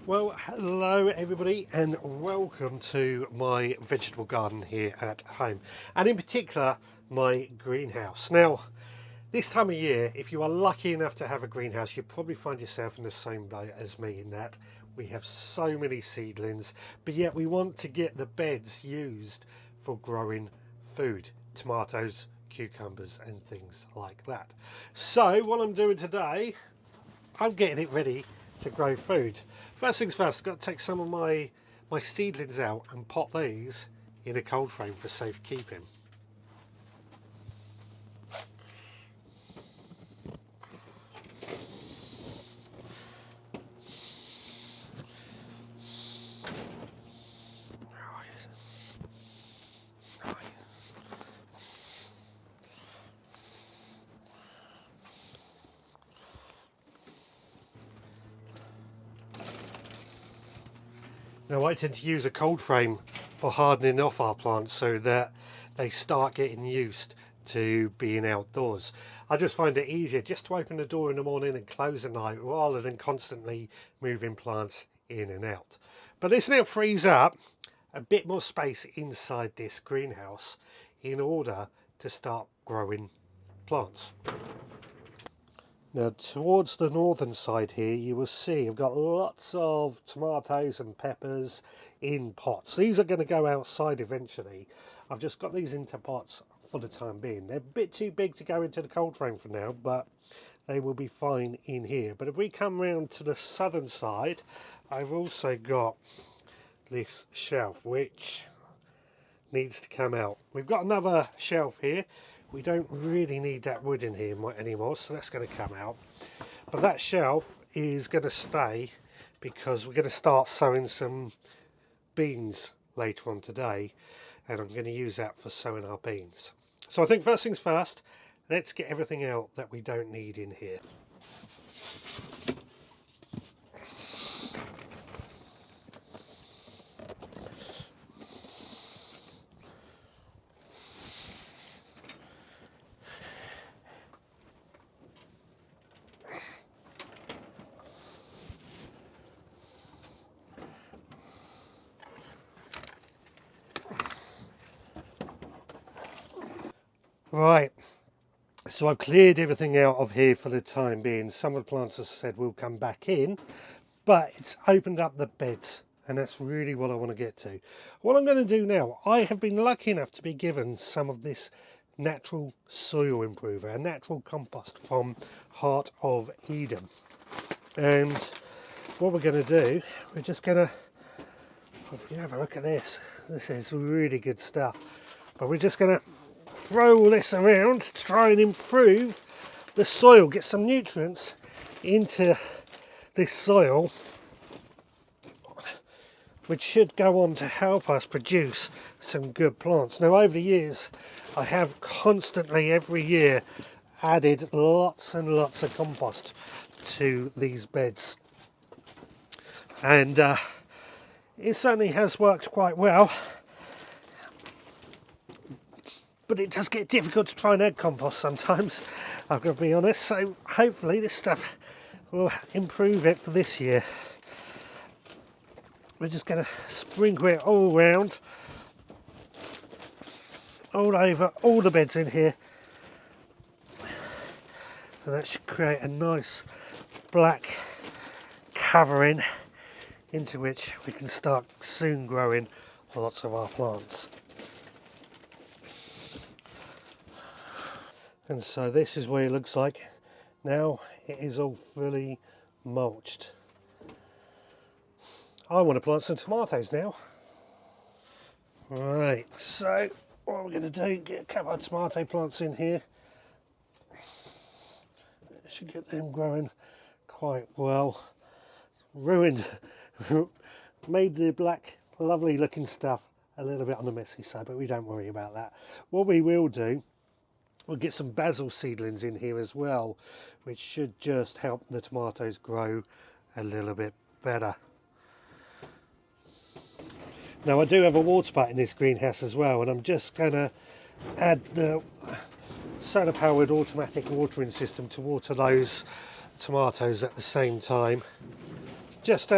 Well, hello everybody and welcome to my vegetable garden here at home, and in particular my greenhouse. Now, this time of year, if you are lucky enough to have a greenhouse, you probably find yourself in the same boat as me in that we have so many seedlings, but yet we want to get the beds used for growing food, tomatoes, cucumbers and things like that. So what I'm doing today, I'm getting it ready to grow food. First things first, I've got to take some of my seedlings out and pop these in a cold frame for safekeeping. Now I tend to use a cold frame for hardening off our plants so that they start getting used to being outdoors. I just find it easier just to open the door in the morning and close at night rather than constantly moving plants in and out. But this now frees up a bit more space inside this greenhouse in order to start growing plants. Now towards the northern side here you will see I've got lots of tomatoes and peppers in pots. These are going to go outside eventually. I've just got these into pots for the time being. They're a bit too big to go into the cold frame for now, but they will be fine in here. But if we come round to the southern side, I've also got this shelf which needs to come out. We've got another shelf here. We don't really need that wood in here anymore, so that's going to come out. But that shelf is going to stay because we're going to start sowing some beans later on today, and I'm going to use that for sowing our beans. So I think first things first, let's get everything out that we don't need in here. Right, so I've cleared everything out of here for the time being. Some of the plants, as I said, will come back in, but it's opened up the beds, and that's really what I want to get to. What I'm going to do now, I have been lucky enough to be given some of this natural soil improver, a natural compost from Heart of Eden. And what we're going to do, we're just going to, if you have a look at this, this is really good stuff, but we're just going to throw all this around to try and improve the soil, get some nutrients into this soil, which should go on to help us produce some good plants. Now over the years I have constantly every year added lots and lots of compost to these beds, and it certainly has worked quite well. But it does get difficult to try and add compost sometimes, I've got to be honest, so hopefully this stuff will improve it for this year. We're just going to sprinkle it all round, all over all the beds in here, and that should create a nice black covering into which we can start soon growing lots of our plants. And so this is what it looks like now. It is all fully mulched. I want to plant some tomatoes now. Right, so what we're going to do, get a couple of tomato plants in here. Should get them growing quite well. Ruined, made the black lovely looking stuff a little bit on the messy side, but we don't worry about that. What we will do, we'll get some basil seedlings in here as well, which should just help the tomatoes grow a little bit better. Now I do have a water butt in this greenhouse as well, and I'm just going to add the solar powered automatic watering system to water those tomatoes at the same time. Just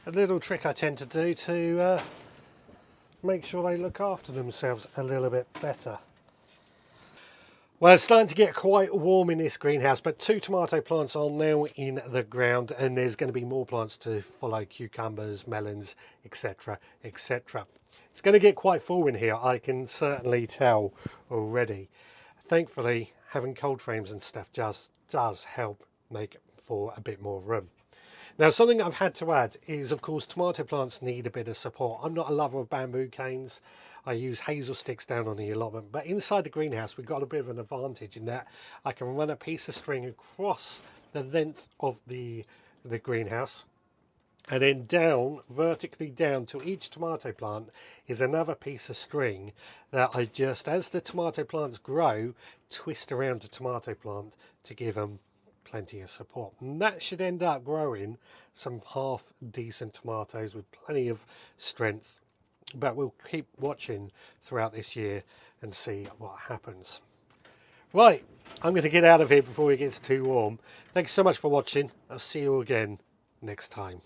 a little trick I tend to do to make sure they look after themselves a little bit better. Well, it's starting to get quite warm in this greenhouse, but 2 tomato plants are now in the ground, and there's going to be more plants to follow: cucumbers, melons, etc, etc. It's going to get quite full in here, I can certainly tell already. Thankfully, having cold frames and stuff just does help make for a bit more room. Now, something I've had to add is, of course, tomato plants need a bit of support. I'm not a lover of bamboo canes. I use hazel sticks down on the allotment, but inside the greenhouse we've got a bit of an advantage in that I can run a piece of string across the length of the greenhouse, and then down, vertically down to each tomato plant is another piece of string that I just, as the tomato plants grow, twist around the tomato plant to give them plenty of support. And that should end up growing some half decent tomatoes with plenty of strength. But we'll keep watching throughout this year and see what happens. Right, I'm going to get out of here before it gets too warm. Thanks so much for watching. I'll see you again next time.